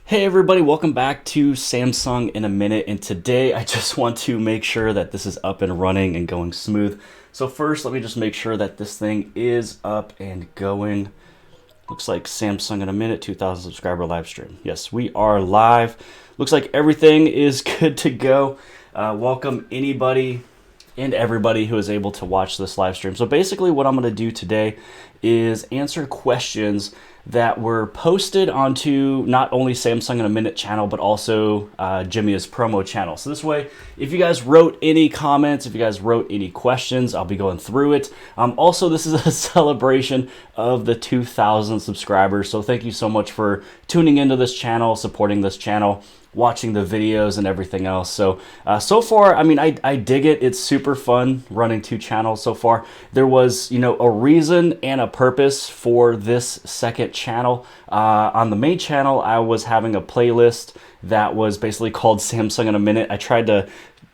Hey everybody, welcome back to Samsung in a Minute, and today I just want to make sure that this is up and running and going smooth. So first, let me just make sure that this thing is up and going. Looks like Samsung in a Minute 2000 subscriber live stream. Yes, we are live. Looks like everything is good to go. Welcome anybody and everybody who is able to watch this live stream. So basically what I'm going to do today is answer questions that were posted onto not only Samsung in a Minute channel, but also Jimmy's promo channel. So this way, if you guys wrote any comments, if you guys wrote any questions, I'll be going through it. Also, this is a celebration of the 2,000 subscribers. So thank you so much for tuning into this channel, supporting this channel, watching the videos and everything else. So so far, I mean, I dig it. It's super fun running two channels so far. There was, a reason and a purpose for this second channel. On the main channel, I was having a playlist that was basically called Samsung in a Minute. I tried to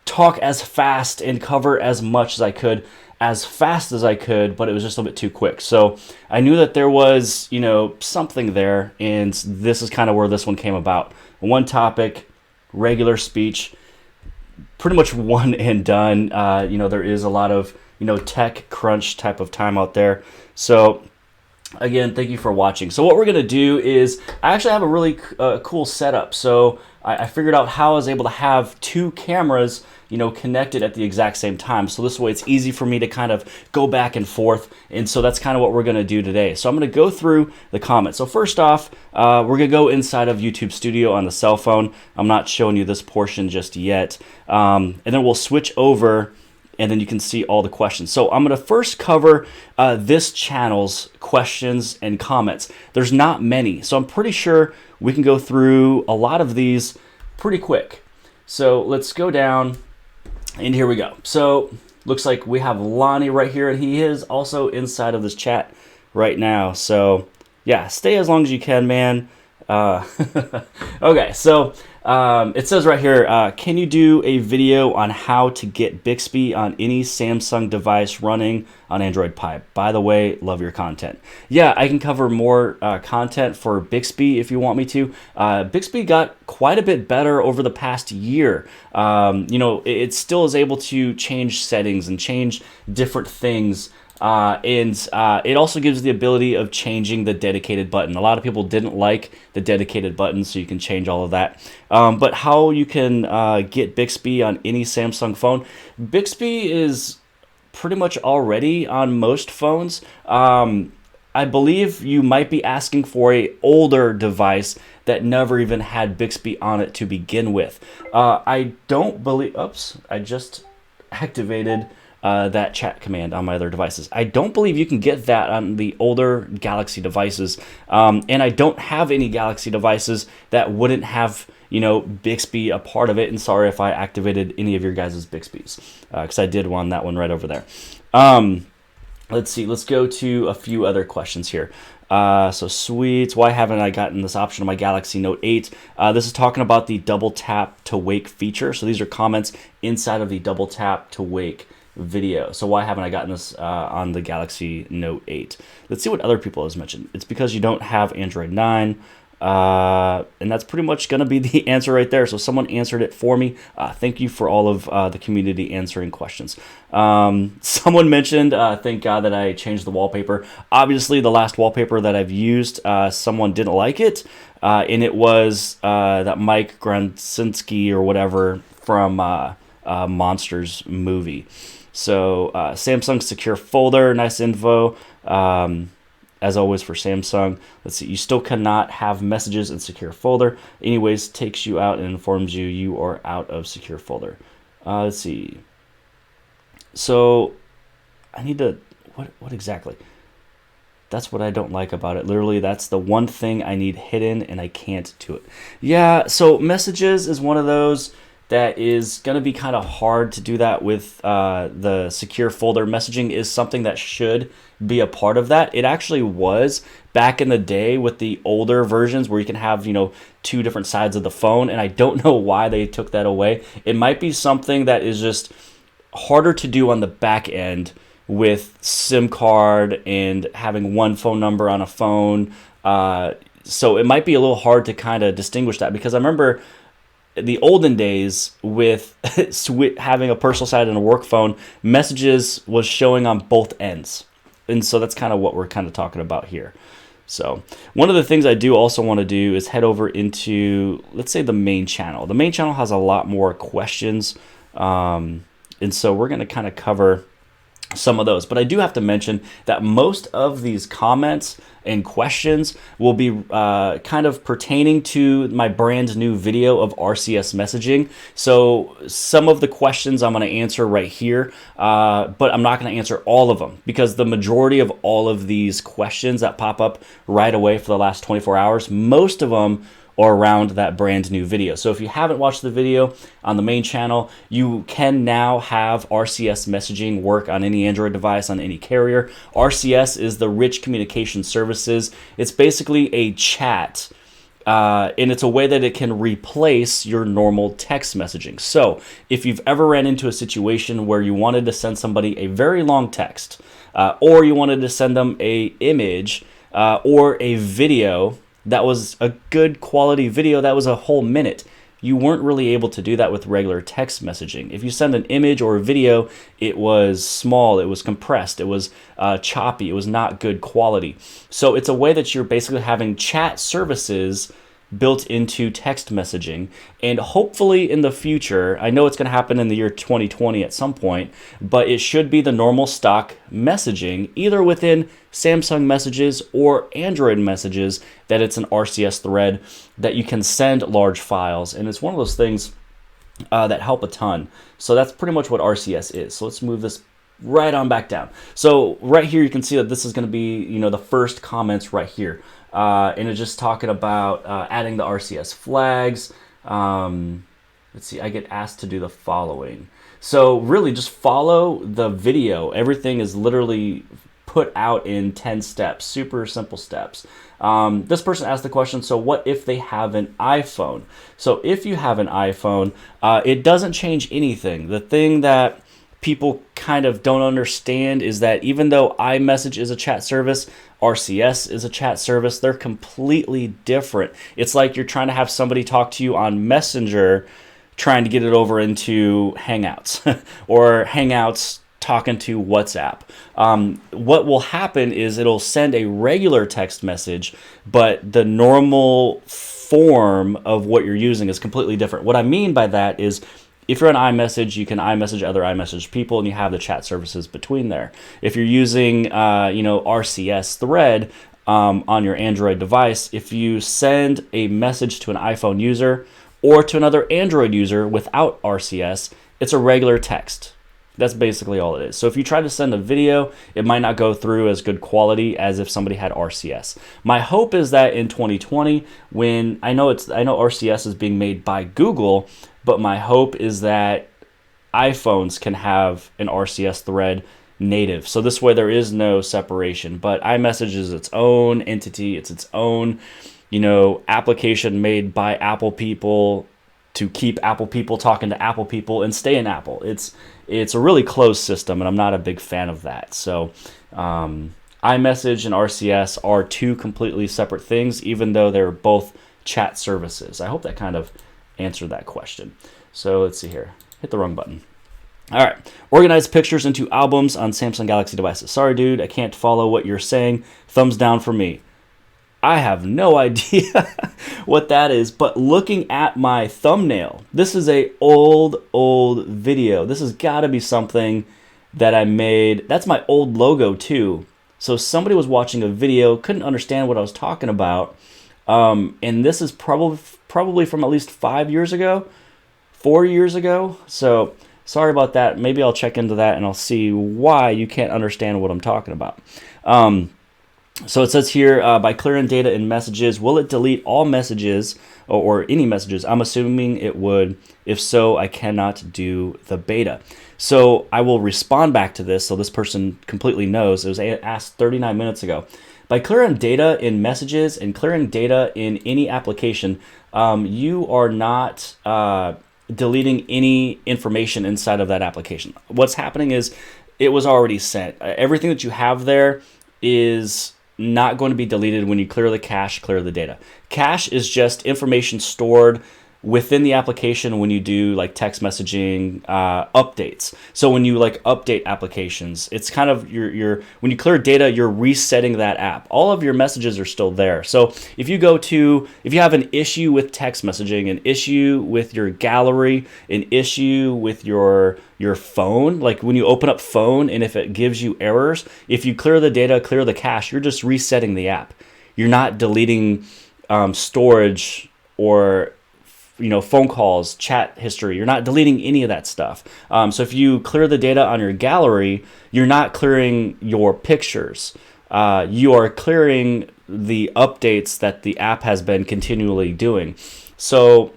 talk as fast and cover as much as I could, as fast as I could, but it was just a bit too quick. So I knew that there was, something there, and this is kind of where this one came about. One topic, regular speech, pretty much one and done. There is a lot of, tech crunch type of time out there. So again, thank you for watching. So what we're going to do is I actually have a really cool setup. So I figured out how I was able to have two cameras, connected at the exact same time. So this way it's easy for me to kind of go back and forth. And so that's kind of what we're going to do today. So I'm going to go through the comments. So first off, we're going to go inside of YouTube Studio on the cell phone. I'm not showing you this portion just yet. And then we'll switch over, and then you can see all the questions. So I'm going to first cover this channel's questions and comments. There's not many, so I'm pretty sure we can go through a lot of these pretty quick. So let's go down, and here we go. So looks like we have Lonnie right here, and he is also inside of this chat right now. So yeah, stay as long as you can, man. Okay, so it says right here, can you do a video on how to get Bixby on any Samsung device running on Android Pie? By the way, love your content. Yeah, I can cover more content for Bixby if you want me to. Bixby got quite a bit better over the past year. It still is able to change settings and change different things. It also gives the ability of changing the dedicated button. A lot of people didn't like the dedicated button, so you can change all of that. But how you can get Bixby on any Samsung phone, Bixby is pretty much already on most phones. I believe you might be asking for a older device that never even had Bixby on it to begin with. I don't believe, oops, I just activated that chat command on my other devices. I don't believe you can get that on the older Galaxy devices, and I don't have any Galaxy devices that wouldn't have, Bixby a part of it. And sorry if I activated any of your guys' Bixbys, because I did want that one right over there. Let's see. Let's go to a few other questions here. So sweet. Why haven't I gotten this option on my Galaxy Note 8? This is talking about the double tap to wake feature. So these are comments inside of the double tap to wake video. So why haven't I gotten this on the Galaxy Note 8? Let's see what other people have mentioned. It's because you don't have Android 9. And that's pretty much going to be the answer right there. So someone answered it for me. Thank you for all of the community answering questions. Someone mentioned, thank God that I changed the wallpaper. Obviously, the last wallpaper that I've used, someone didn't like it. And it was that Mike Gransinski or whatever from Monsters movie. So Samsung secure folder, nice info. As always for Samsung. Let's see, you still cannot have messages in secure folder. Anyways, takes you out and informs you you are out of secure folder. Let's see. So I need to, what exactly? That's what I don't like about it. Literally, that's the one thing I need hidden and I can't do it. Yeah, so messages is one of those that is going to be kind of hard to do that with the secure folder. Messaging is something that should be a part of that. It actually was back in the day with the older versions where you can have, two different sides of the phone, and I don't know why they took that away. It might be something that is just harder to do on the back end with SIM card and having one phone number on a phone. So it might be a little hard to kind of distinguish that, because I remember the olden days with having a personal side and a work phone, messages was showing on both ends. And so that's kind of what we're kind of talking about here. So one of the things I do also want to do is head over into, let's say, the main channel. The main channel has a lot more questions. And so we're going to kind of cover some of those. But I do have to mention that most of these comments and questions will be kind of pertaining to my brand new video of RCS messaging. So some of the questions I'm going to answer right here, but I'm not going to answer all of them, because the majority of all of these questions that pop up right away for the last 24 hours, most of them or around that brand new video. So if you haven't watched the video on the main channel, you can now have RCS messaging work on any Android device, on any carrier. RCS is the Rich Communication Services. It's basically a chat, and it's a way that it can replace your normal text messaging. So if you've ever ran into a situation where you wanted to send somebody a very long text, or you wanted to send them a image or a video that was a good quality video that was a whole minute, you weren't really able to do that with regular text messaging. If you send an image or a video, it was small, it was compressed, it was choppy, it was not good quality. So it's a way that you're basically having chat services built into text messaging, and hopefully in the future, I know it's going to happen in the year 2020 at some point, but it should be the normal stock messaging, either within Samsung messages or Android messages, that it's an RCS thread that you can send large files, and it's one of those things that help a ton. So that's pretty much what RCS is. So let's move this right on back down. So right here you can see that this is going to be, you know, the first comments right here. And it's just talking about adding the RCS flags. Let's see, I get asked to do the following. So really just follow the video. Everything is literally put out in 10 steps, super simple steps. This person asked the question, so what if they have an iPhone? So if you have an iPhone, it doesn't change anything. The thing that people kind of don't understand is that even though iMessage is a chat service, RCS is a chat service, they're completely different. It's like you're trying to have somebody talk to you on Messenger, trying to get it over into Hangouts, or Hangouts talking to WhatsApp. What will happen is it'll send a regular text message, but the normal form of what you're using is completely different. What I mean by that is, if you're on iMessage, you can iMessage other iMessage people, and you have the chat services between there. If you're using, RCS thread on your Android device, if you send a message to an iPhone user or to another Android user without RCS, it's a regular text. That's basically all it is. So if you try to send a video, it might not go through as good quality as if somebody had RCS. My hope is that in 2020, when I know RCS is being made by Google, but my hope is that iPhones can have an RCS thread native. So this way there is no separation, but iMessage is its own entity. It's its own, application made by Apple people to keep Apple people talking to Apple people and stay in Apple. It's a really closed system, and I'm not a big fan of that. So iMessage and RCS are two completely separate things, even though they're both chat services. I hope that kind of answered that question. So let's see here. Hit the wrong button. All right. Organize pictures into albums on Samsung Galaxy devices. Sorry, dude, I can't follow what you're saying. Thumbs down for me. I have no idea what that is, but looking at my thumbnail, this is a old video. This has got to be something that I made. That's my old logo too. So somebody was watching a video, couldn't understand what I was talking about, and this is probably from at least 5 years ago, 4 years ago. So sorry about that. Maybe I'll check into that and I'll see why you can't understand what I'm talking about. So it says here, by clearing data in messages, will it delete all messages or any messages? I'm assuming it would. If so, I cannot do the beta. So I will respond back to this so this person completely knows. It was asked 39 minutes ago. By clearing data in messages and clearing data in any application, you are not deleting any information inside of that application. What's happening is it was already sent. Everything that you have there is not going to be deleted when you clear the cache, clear the data. Cache is just information stored within the application when you do like text messaging updates. So when you like update applications, it's kind of your when you clear data, you're resetting that app. All of your messages are still there. So if you have an issue with text messaging, an issue with your gallery, an issue with your phone, like when you open up phone and if it gives you errors, if you clear the data, clear the cache, you're just resetting the app. You're not deleting storage or phone calls, chat history. You're not deleting any of that stuff. So if you clear the data on your gallery, you're not clearing your pictures. You are clearing the updates that the app has been continually doing. So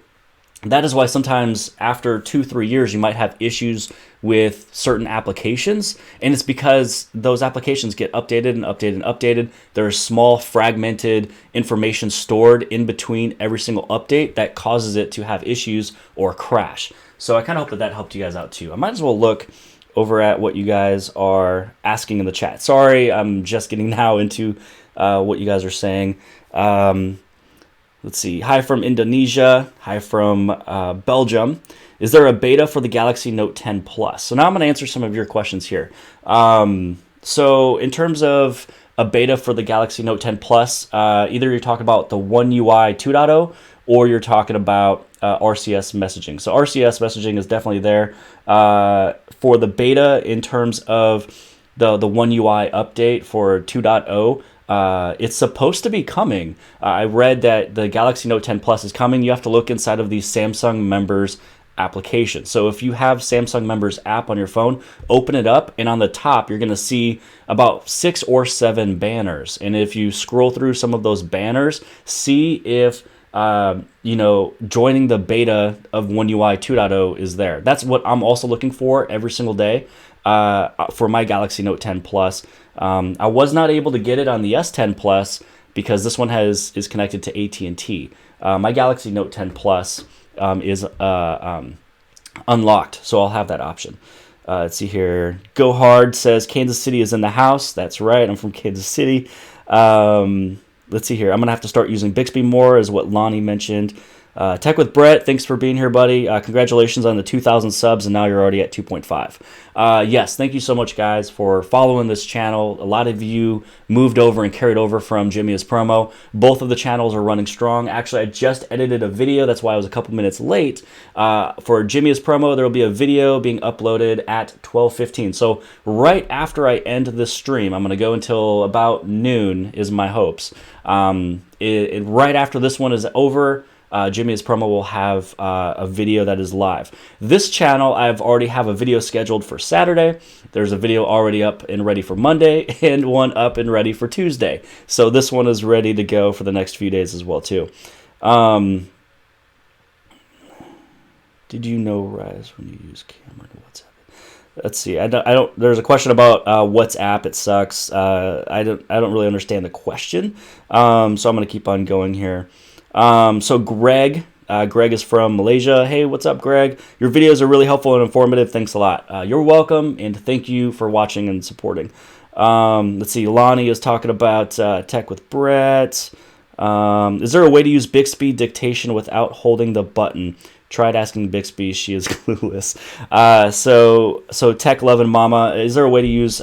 that is why sometimes after 2-3 years, you might have issues with certain applications. And it's because those applications get updated and updated and updated. There's small fragmented information stored in between every single update that causes it to have issues or crash. So I kind of hope that helped you guys out too. I might as well look over at what you guys are asking in the chat. Sorry, I'm just getting now into what you guys are saying. Let's see. Hi from Indonesia. Hi from Belgium. Is there a beta for the Galaxy Note 10 Plus? So now I'm going to answer some of your questions here. So in terms of a beta for the Galaxy Note 10 Plus, either you're talking about the One UI 2.0 or you're talking about RCS messaging. So RCS messaging is definitely there. For the beta in terms of the One UI update for 2.0, it's supposed to be coming. I read that the Galaxy Note 10 Plus is coming. You have to look inside of the Samsung Members application. So if you have Samsung Members app on your phone, open it up, and on the top you're going to see about 6 or 7 banners. And if you scroll through some of those banners, see if joining the beta of One UI 2.0 is there. That's what I'm also looking for every single day for my Galaxy Note 10 Plus. I was not able to get it on the S10 Plus because this one is connected to AT&T. My Galaxy Note 10 Plus is unlocked, so I'll have that option. Let's see here. Go Hard says Kansas City is in the house. That's right. I'm from Kansas City. Let's see here. I'm going to have to start using Bixby more, is what Lonnie mentioned. Tech with Brett, thanks for being here, buddy. Congratulations on the 2,000 subs, and now you're already at 2.5. Yes, thank you so much, guys, for following this channel. A lot of you moved over and carried over from Jimmy is Promo. Both of the channels are running strong. Actually, I just edited a video. That's why I was a couple minutes late. For Jimmy is Promo, there will be a video being uploaded at 12:15. So right after I end this stream, I'm going to go until about noon, is my hopes. Right after this one is over, Jimmy is Promo will have a video that is live. This channel, I've already have a video scheduled for Saturday. There's a video already up and ready for Monday, and one up and ready for Tuesday. So this one is ready to go for the next few days as well too. Did you know Rise when you use camera to WhatsApp? Let's see. I don't. There's a question about WhatsApp. It sucks. I don't really understand the question. So I'm gonna keep on going here. So Greg is from Malaysia. Hey, what's up, Greg? Your videos are really helpful and informative. Thanks a lot. You're welcome, and thank you for watching and supporting. Let's see. Lonnie is talking about Tech with Brett. Is there a way to use Bixby dictation without holding the button? Tried asking Bixby. She is clueless. So Tech Lovin' Mama, is there a way to use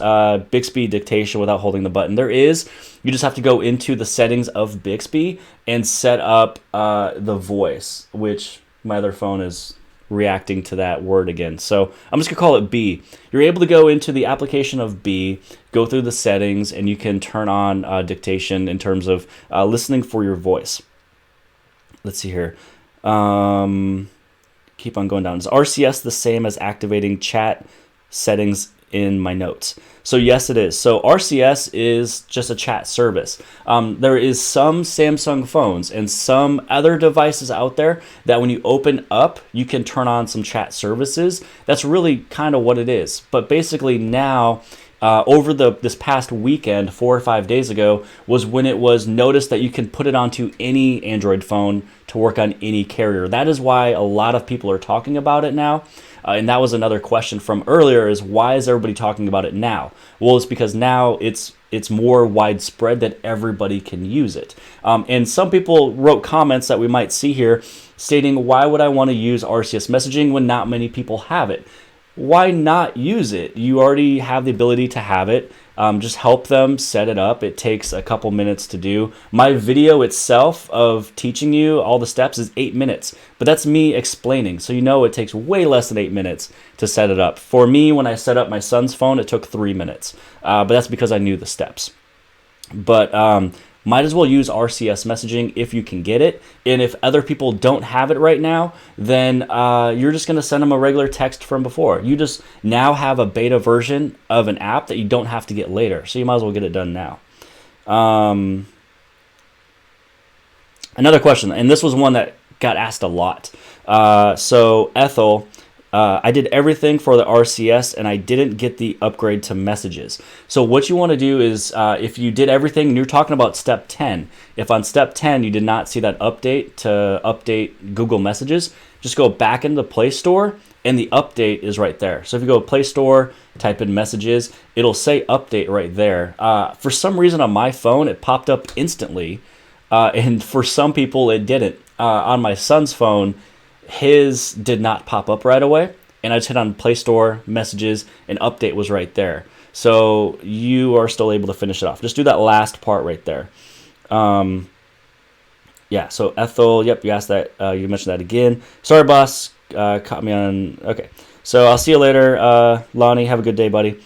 Bixby dictation without holding the button? There is. You just have to go into the settings of Bixby and set up the voice, which my other phone is reacting to that word again. So I'm just going to call it B. You're able to go into the application of B, go through the settings, and you can turn on dictation in terms of listening for your voice. Let's see here. Keep on going down. Is RCS the same as activating chat settings in my notes? So yes, it is. So RCS is just a chat service. There is some Samsung phones and some other devices out there that when you open up, you can turn on some chat services. That's really kind of what it is. But basically now, over this past weekend, 4 or 5 days ago, was when it was noticed that you can put it onto any Android phone to work on any carrier. That is why a lot of people are talking about it now. And that was another question from earlier, is why is everybody talking about it now? Well, it's because now it's more widespread that everybody can use it. And some people wrote comments that we might see here stating, why would I want to use RCS messaging when not many people have it? Why not use it? You already have the ability to have it. Just help them set it up. It takes a couple minutes to do. My video itself of teaching you all the steps is 8 minutes, but that's me explaining. So you know it takes way less than 8 minutes to set it up. For me, when I set up my son's phone, it took 3 minutes, but that's because I knew the steps. But might as well use RCS messaging if you can get it. And if other people don't have it right now, then you're just going to send them a regular text from before. You just now have a beta version of an app that you don't have to get later. So you might as well get it done now. Another question, and this was one that got asked a lot. So Ethel, I did everything for the RCS and I didn't get the upgrade to messages. So what you want to do is if you did everything, and you're talking about step 10, if on step 10 you did not see that update to update Google Messages, just go back into the Play Store and the update is right there. So if you go to Play Store, type in messages, it'll say update right there. For some reason on my phone, it popped up instantly. And for some people it didn't. On my son's phone, his did not pop up right away, and I just hit on Play Store, messages, and update was right there. So you are still able to finish it off. Just do that last part right there. Yeah, so Ethel, yep, you asked that, you mentioned that again. Sorry, boss, caught me on, okay. So I'll see you later, Lonnie, have a good day, buddy.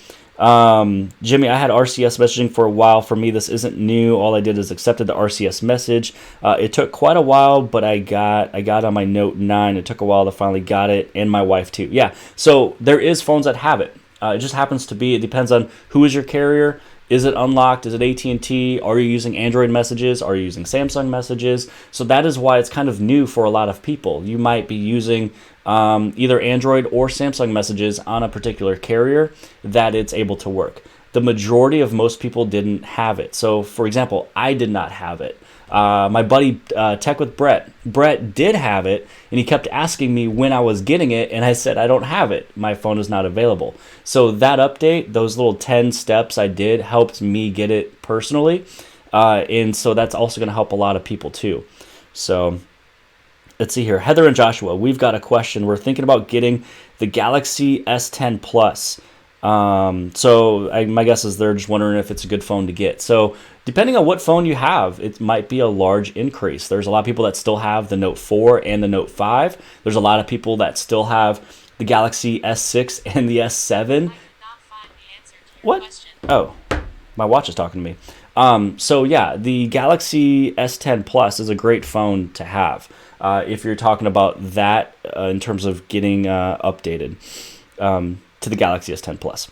Jimmy, I had RCS messaging for a while. For me, this isn't new. All I did is accepted the RCS message. It took quite a while, but I got on my Note 9. It took a while to finally got it, and my wife too. Yeah, so there is phones that have it. It just happens to be, it depends on who is your carrier. Is it unlocked? Is it AT&T? Are you using Android messages? Are you using Samsung messages? So that is why it's kind of new for a lot of people. You might be using either Android or Samsung messages on a particular carrier that it's able to work. The majority of most people didn't have it. So for example, I did not have it. My buddy Tech with Brett did have it, and he kept asking me when I was getting it, and I said I don't have it. My phone is not available. So that update, those little 10 steps I did, helped me get it personally, and so that's also going to help a lot of people too. So let's see here. Heather and Joshua, we've got a question. We're thinking about getting the Galaxy S10 Plus. My guess is they're just wondering if it's a good phone to get. So depending on what phone you have, it might be a large increase. There's a lot of people that still have the Note 4 and the Note 5. There's a lot of people that still have the Galaxy S6 and the S7. What? Oh, my watch is talking to me. So yeah, the Galaxy S10 Plus is a great phone to have. If you're talking about that in terms of getting updated to the Galaxy S10 Plus.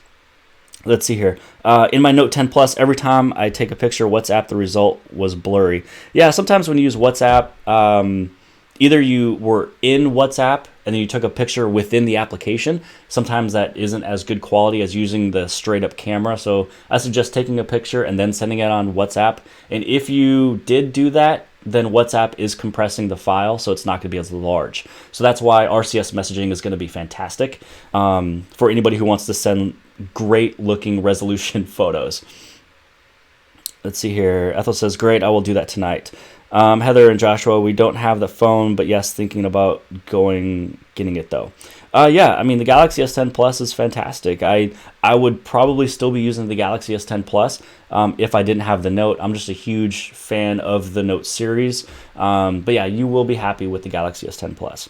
Let's see here. In my Note 10 Plus, every time I take a picture of WhatsApp, the result was blurry. Yeah, sometimes when you use WhatsApp, either you were in WhatsApp and then you took a picture within the application. Sometimes that isn't as good quality as using the straight up camera. So I suggest taking a picture and then sending it on WhatsApp. And if you did do that, then WhatsApp is compressing the file, so it's not going to be as large. So that's why RCS messaging is going to be fantastic for anybody who wants to send great looking resolution photos. Let's see here. Ethel says, great, I will do that tonight. Heather and Joshua, we don't have the phone, but yes, thinking about getting it though. Yeah, I mean, the Galaxy S10 Plus is fantastic. I would probably still be using the Galaxy S10 Plus if I didn't have the Note. I'm just a huge fan of the Note series. But yeah, you will be happy with the Galaxy S10 Plus.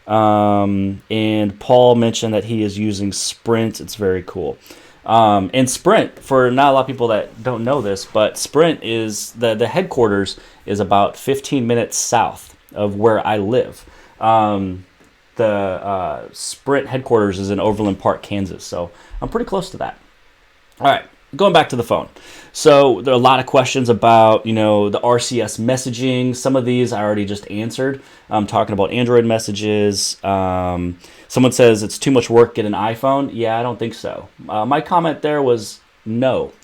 And Paul mentioned that he is using Sprint. It's very cool. And Sprint, for not a lot of people that don't know this, but Sprint is, the headquarters is about 15 minutes south of where I live. The Sprint headquarters is in Overland Park, Kansas, so I'm pretty close to that. All right, going back to the phone. So there are a lot of questions about, the RCS messaging. Some of these I already just answered. I'm talking about Android messages. Someone says it's too much work, get an iPhone. Yeah, I don't think so. My comment there was no.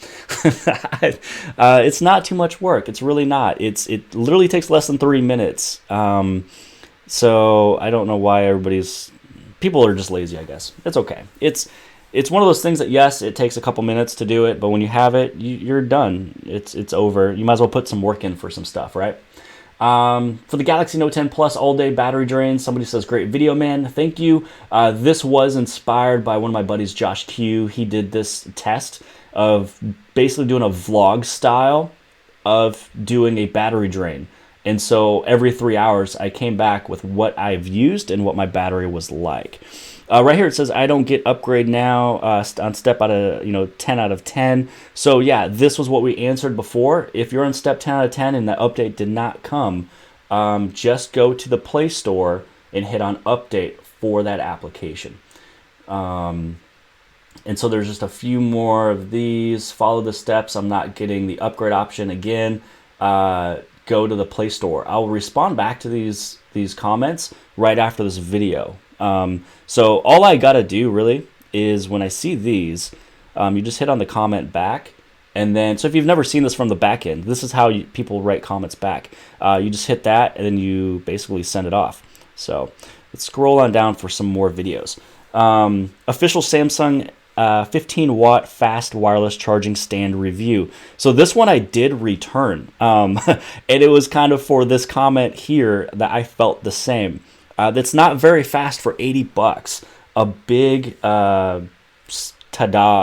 It's not too much work. It's really not. It literally takes less than 3 minutes. So I don't know why everybody's people are just lazy, I guess. It's okay. It's one of those things that, yes, it takes a couple minutes to do it, but when you have it, you're done. It's over. You might as well put some work in for some stuff, right? For the Galaxy Note 10 Plus all-day battery drain, somebody says, great video, man. Thank you. This was inspired by one of my buddies, Josh Q. He did this test of basically doing a vlog style of doing a battery drain. And so every 3 hours, I came back with what I've used and what my battery was like. Right here it says I don't get upgrade now on step out of 10 out of 10. So yeah, this was what we answered before. If you're on step 10 out of 10 and the update did not come, just go to the Play Store and hit on update for that application. And so there's just a few more of these. Follow the steps. I'm not getting the upgrade option again. Go to the Play Store. I'll respond back to these comments right after this video. So all I gotta do really is when I see these, you just hit on the comment back, and then, so if you've never seen this from the back end, this is how people write comments back. You just hit that and then you basically send it off. So let's scroll on down for some more videos. Official Samsung 15-watt fast wireless charging stand review. So this one I did return, and it was kind of for this comment here that I felt the same. That's not very fast for 80 bucks. A big tada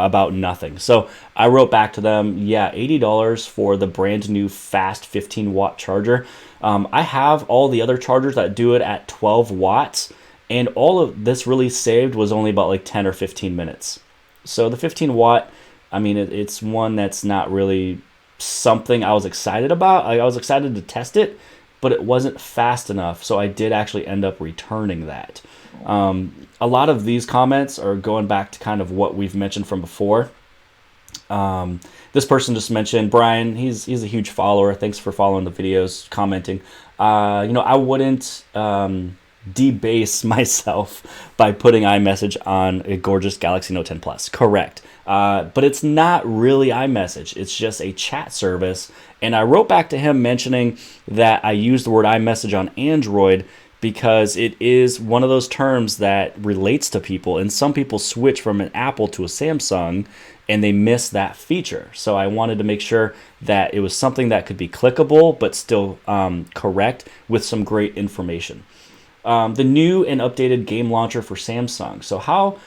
about nothing. So I wrote back to them, yeah, $80 for the brand new fast 15-watt charger. I have all the other chargers that do it at 12 watts, and all of this really saved was only about like 10 or 15 minutes. So the 15 watt, I mean, it's one that's not really something I was excited about. I was excited to test it, but it wasn't fast enough, so I did actually end up returning that. A lot of these comments are going back to kind of what we've mentioned from before. This person just mentioned, Brian, he's a huge follower. Thanks for following the videos, commenting. I wouldn't debase myself by putting iMessage on a gorgeous Galaxy Note 10 Plus. Correct. But it's not really iMessage. It's just a chat service. And I wrote back to him mentioning that I use the word iMessage on Android because it is one of those terms that relates to people. And some people switch from an Apple to a Samsung and they miss that feature. So I wanted to make sure that it was something that could be clickable but still correct with some great information. The new and updated game launcher for Samsung. So how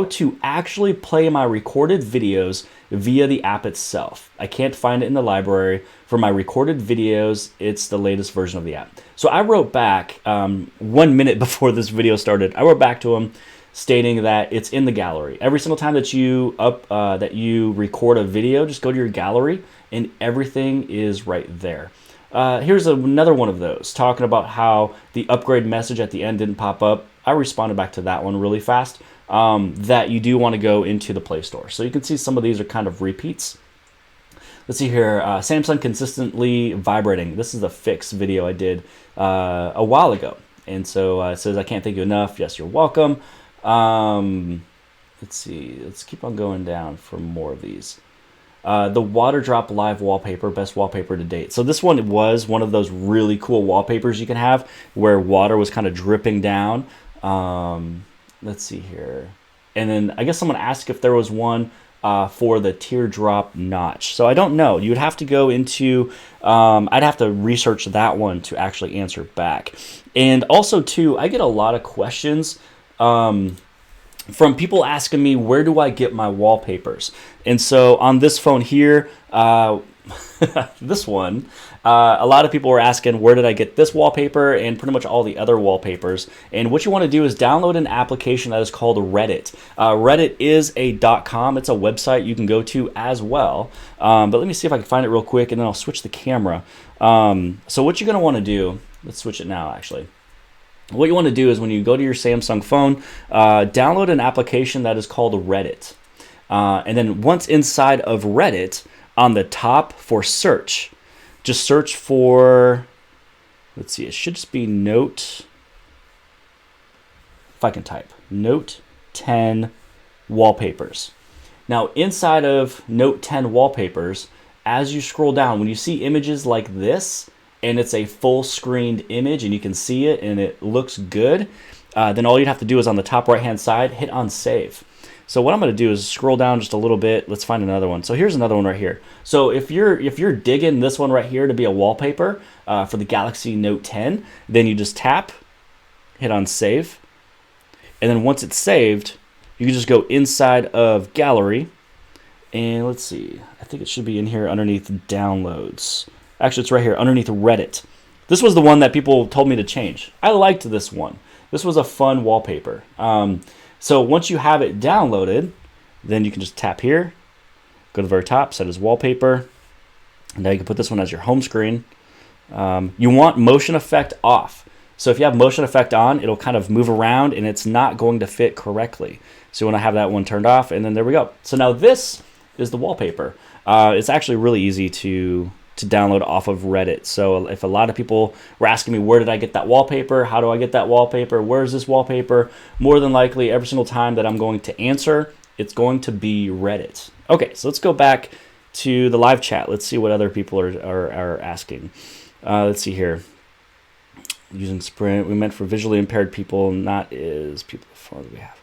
to actually play my recorded videos via the app itself. I can't find it in the library. For my recorded videos, it's the latest version of the app. So I wrote back 1 minute before this video started. I wrote back to him stating that it's in the gallery. Every single time that you record a video, just go to your gallery and everything is right there. Here's another one of those, talking about how the upgrade message at the end didn't pop up. I responded back to that one really fast, that you do want to go into the Play Store. So you can see some of these are kind of repeats. Let's see here, Samsung consistently vibrating. This is a fix video I did a while ago. And so it says, I can't thank you enough. Yes, you're welcome. Let's see, let's keep on going down for more of these. The Water Drop Live wallpaper, best wallpaper to date. So this one was one of those really cool wallpapers you can have where water was kind of dripping down. Let's see here. And then I guess someone asked if there was one for the teardrop notch. So I don't know. You would have to go into, I'd have to research that one to actually answer back. And also too, I get a lot of questions from people asking me, where do I get my wallpapers? And so on this phone here, this one, a lot of people were asking, where did I get this wallpaper and pretty much all the other wallpapers? And what you want to do is download an application that is called Reddit. Reddit is a .com. It's a website you can go to as well. But let me see if I can find it real quick, and then I'll switch the camera. So what you're going to want to do, let's switch it now actually. What you want to do is when you go to your Samsung phone, download an application that is called Reddit. And then once inside of Reddit, on the top for search, just search for, let's see, it should just be Note, if I can type, Note 10 wallpapers. Now inside of Note 10 wallpapers, as you scroll down, when you see images like this, and it's a full screened image and you can see it and it looks good, then all you'd have to do is on the top right-hand side, hit on save. So what I'm going to do is scroll down just a little bit. Let's find another one. So here's another one right here. So if you're digging this one right here to be a wallpaper for the Galaxy Note 10, then you just tap, hit on save, and then once it's saved, you can just go inside of Gallery, and let's see. I think it should be in here underneath downloads. Actually, it's right here underneath Reddit. This was the one that people told me to change. I liked this one. This was a fun wallpaper. So once you have it downloaded, then you can just tap here, go to the very top, set as wallpaper. And now you can put this one as your home screen. You want motion effect off. So if you have motion effect on, it'll kind of move around and it's not going to fit correctly. So you want to have that one turned off, and then there we go. So now this is the wallpaper. It's actually really easy to download off of Reddit. So if a lot of people were asking me, where did I get that wallpaper? How do I get that wallpaper? Where's this wallpaper? More than likely, every single time that I'm going to answer, it's going to be Reddit. Okay, so let's go back to the live chat. Let's see what other people are asking. Let's see here. Using Sprint, we meant for visually impaired people, not is people that we have.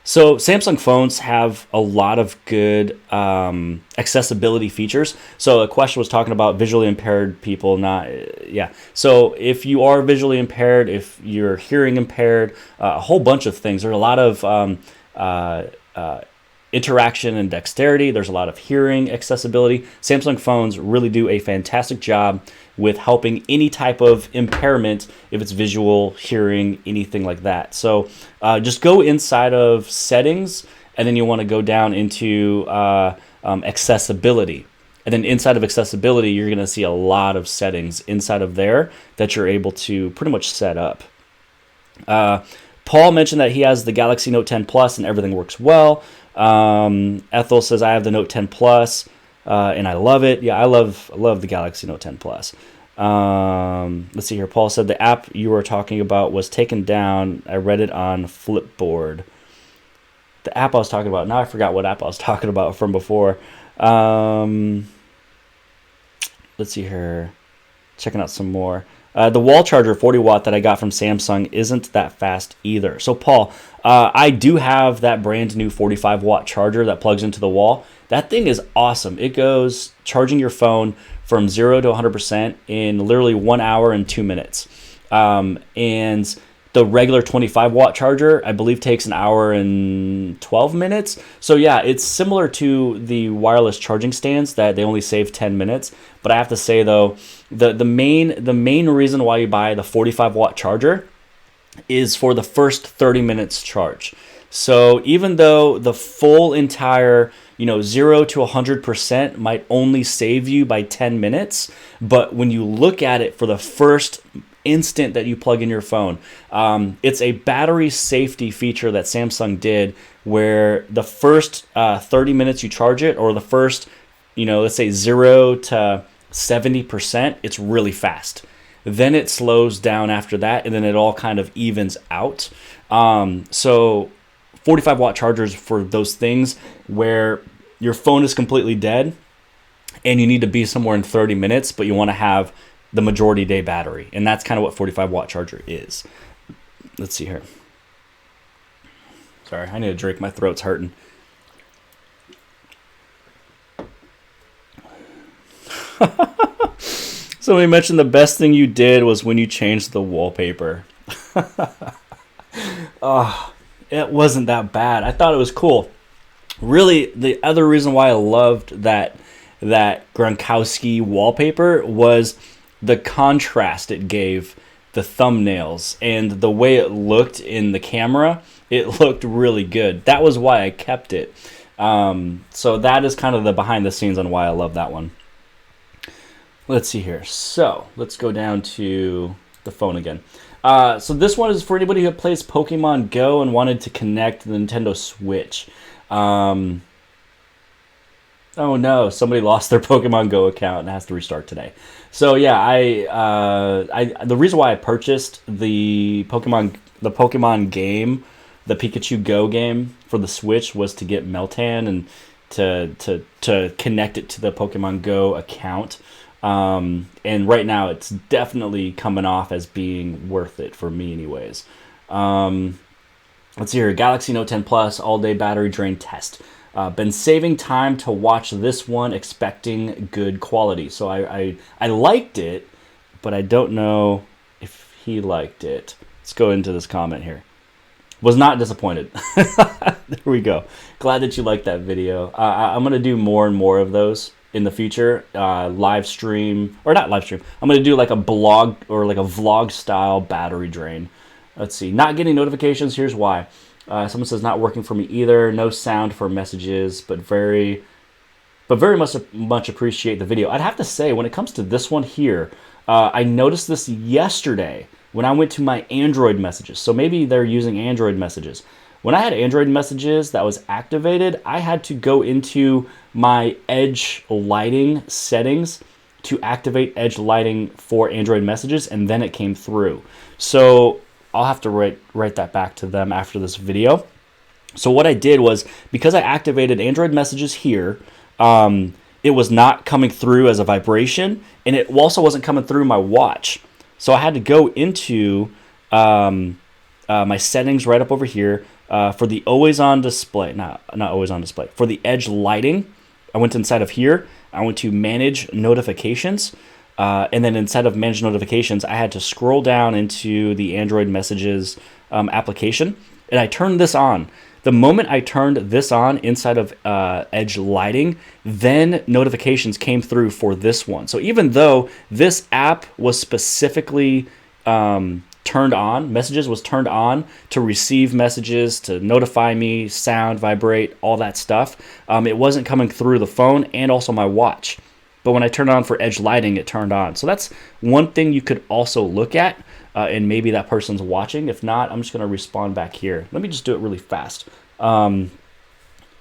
So Samsung phones have a lot of good accessibility features. So a question was talking about visually impaired people, yeah. So if you are visually impaired, if you're hearing impaired, a whole bunch of things. There's a lot of interaction and dexterity. There's a lot of hearing accessibility. Samsung phones really do a fantastic job with helping any type of impairment, if it's visual, hearing, anything like that. So just go inside of settings, and then you want to go down into accessibility. And then inside of accessibility, you're going to see a lot of settings inside of there that you're able to pretty much set up. Paul mentioned that he has the Galaxy Note 10 Plus and everything works well. Ethel says, I have the Note 10 Plus and I love it. Yeah, I love the Galaxy Note 10 Plus. Let's see here. Paul said the app you were talking about was taken down. I read it on Flipboard. The app I was talking about. Now I forgot what app I was talking about from before. Let's see here. Checking out some more. The wall charger 40 watt that I got from Samsung isn't that fast either. So Paul, I do have that brand new 45 watt charger that plugs into the wall. That thing is awesome. It goes charging your phone from 0 to 100% in literally 1 hour and 2 minutes. And the regular 25 watt charger, I believe, takes an hour and 12 minutes. So yeah, it's similar to the wireless charging stands that they only save 10 minutes. But I have to say though, the main reason why you buy the 45 watt charger is for the first 30 minutes charge. So even though the full entire 0 to 100% might only save you by 10 minutes, but when you look at it for the first instant that you plug in your phone, it's a battery safety feature that Samsung did where the first 30 minutes you charge it, or the first, let's say 0 to 70%, it's really fast. Then it slows down after that, and then it all kind of evens out. So 45 watt chargers for those things where your phone is completely dead and you need to be somewhere in 30 minutes, but you want to have the majority day battery. And that's kind of what 45 watt charger is. Let's see here. Sorry, I need a drink. My throat's hurting. Somebody mentioned the best thing you did was when you changed the wallpaper. Oh, it wasn't that bad. I thought it was cool. Really, the other reason why I loved that Gronkowski wallpaper was the contrast it gave the thumbnails and the way it looked in the camera. It looked really good. That was why I kept it. So that is kind of the behind the scenes on why I love that one. Let's see here. So let's go down to the phone again. So this one is for anybody who plays Pokemon Go and wanted to connect the Nintendo Switch. Oh no, somebody lost their Pokemon Go account and has to restart today. So yeah, I the reason why I purchased the Pokemon game, the Pikachu Go game for the Switch, was to get Meltan and to connect it to the Pokemon Go account. And right now it's definitely coming off as being worth it for me anyways. Let's see here. Galaxy Note 10 Plus all-day battery drain test. Been saving time to watch this one, expecting good quality. So I liked it, but I don't know if he liked it. Let's go into this comment here. Was not disappointed. There we go. Glad that you liked that video. I'm going to do more and more of those in the future. Live stream, or not live stream. I'm going to do like a blog or like a vlog style battery drain. Let's see. Not getting notifications. Here's why. Someone says not working for me either. No sound for messages, but very much appreciate the video. I'd have to say, when it comes to this one here, I noticed this yesterday when I went to my Android messages. So maybe they're using Android messages. When I had Android messages that was activated, I had to go into my Edge lighting settings to activate Edge lighting for Android messages, and then it came through. So I'll have to write that back to them after this video. So what I did was, because I activated Android messages here, it was not coming through as a vibration, and it also wasn't coming through my watch. So I had to go into my settings right up over here for the always on display, not always on display, for the Edge lighting. I went inside of here. I went to manage notifications. And then inside of manage notifications, I had to scroll down into the Android messages application, and I turned this on. The moment I turned this on inside of Edge lighting, then notifications came through for this one. So even though this app was specifically turned on, messages was turned on to receive messages, to notify me, sound, vibrate, all that stuff, it wasn't coming through the phone and also my watch. But when I turned on for Edge lighting, it turned on. So that's one thing you could also look at, and maybe that person's watching. If not, I'm just going to respond back here. Let me just do it really fast. Let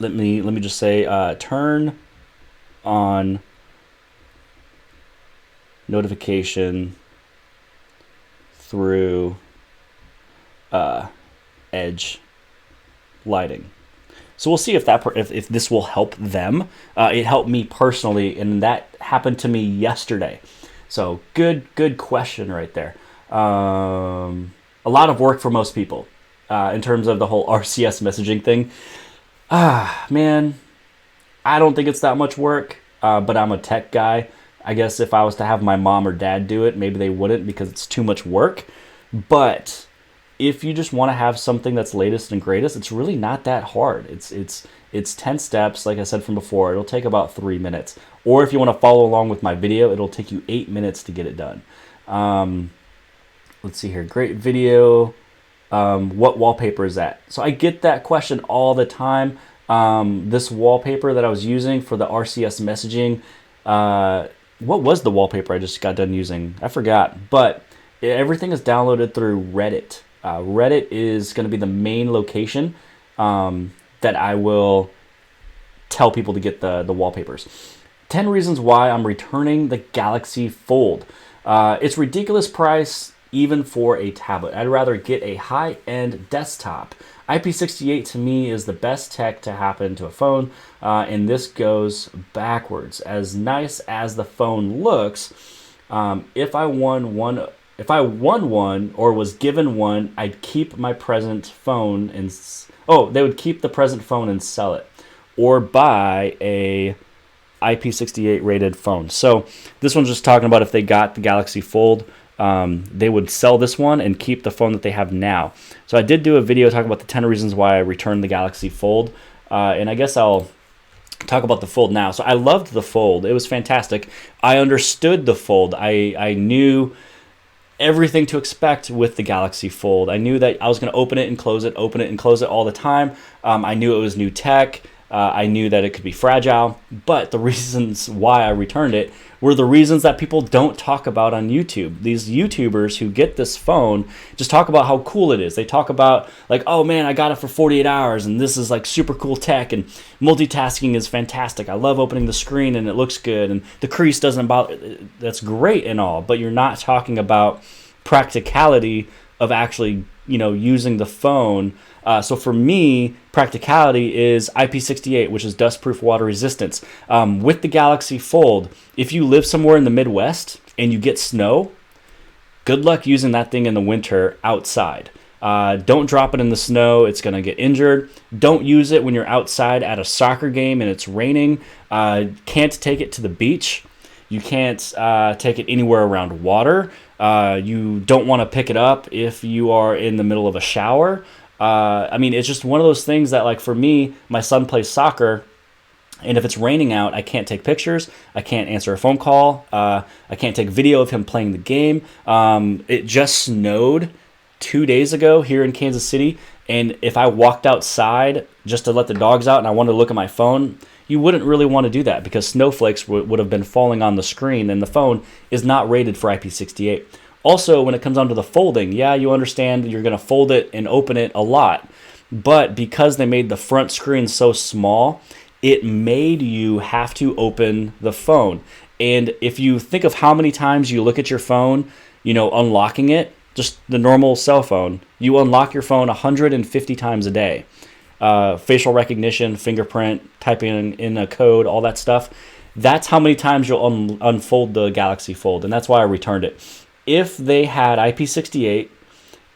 me just say turn on notification through Edge lighting. So we'll see if if this will help them. It helped me personally, and that happened to me yesterday. So good question right there. A lot of work for most people in terms of the whole RCS messaging thing. Man, I don't think it's that much work, but I'm a tech guy. I guess if I was to have my mom or dad do it, maybe they wouldn't because it's too much work. But if you just want to have something that's latest and greatest, it's really not that hard. It's 10 steps, like I said from before. It'll take about 3 minutes. Or if you want to follow along with my video, it'll take you 8 minutes to get it done. Let's see here. Great video. What wallpaper is that? So I get that question all the time. This wallpaper that I was using for the RCS messaging, what was the wallpaper I just got done using? I forgot. But everything is downloaded through Reddit. Reddit is going to be the main location that I will tell people to get the wallpapers. 10 reasons why I'm returning the Galaxy Fold. It's ridiculous price even for a tablet. I'd rather get a high-end desktop. IP68 to me is the best tech to happen to a phone, and this goes backwards. As nice as the phone looks, if I won one or was given one, I'd keep my present phone and they would keep the present phone and sell it, or buy a IP68 rated phone. So this one's just talking about if they got the Galaxy Fold, they would sell this one and keep the phone that they have now. So I did do a video talking about the 10 reasons why I returned the Galaxy Fold, and I guess I'll talk about the Fold now. So I loved the Fold. It was fantastic. I understood the Fold. I knew everything to expect with the Galaxy Fold. I knew that I was going to open it and close it all the time. I knew it was new tech. I knew that it could be fragile, but the reasons why I returned it were the reasons that people don't talk about on YouTube. These YouTubers who get this phone just talk about how cool it is. They talk about like, oh man, I got it for 48 hours and this is like super cool tech and multitasking is fantastic. I love opening the screen and it looks good and the crease doesn't bother. That's great and all, but you're not talking about practicality of actually, using the phone. So for me, practicality is IP68, which is dust-proof water resistance. With the Galaxy Fold, if you live somewhere in the Midwest and you get snow, good luck using that thing in the winter outside. Don't drop it in the snow. It's going to get injured. Don't use it when you're outside at a soccer game and it's raining. Can't take it to the beach. You can't take it anywhere around water. You don't want to pick it up if you are in the middle of a shower. I mean, it's just one of those things that, like, for me, my son plays soccer, and if it's raining out, I can't take pictures. I can't answer a phone call. I can't take video of him playing the game. It just snowed 2 days ago here in Kansas City, and if I walked outside just to let the dogs out and I wanted to look at my phone, you wouldn't really want to do that because snowflakes would have been falling on the screen, and the phone is not rated for IP68. Also, when it comes down to the folding, yeah, you understand you're going to fold it and open it a lot, but because they made the front screen so small, it made you have to open the phone. And if you think of how many times you look at your phone, unlocking it, just the normal cell phone, you unlock your phone 150 times a day. Facial recognition, fingerprint, typing in a code, all that stuff. That's how many times you'll unfold the Galaxy Fold, and that's why I returned it. If they had IP68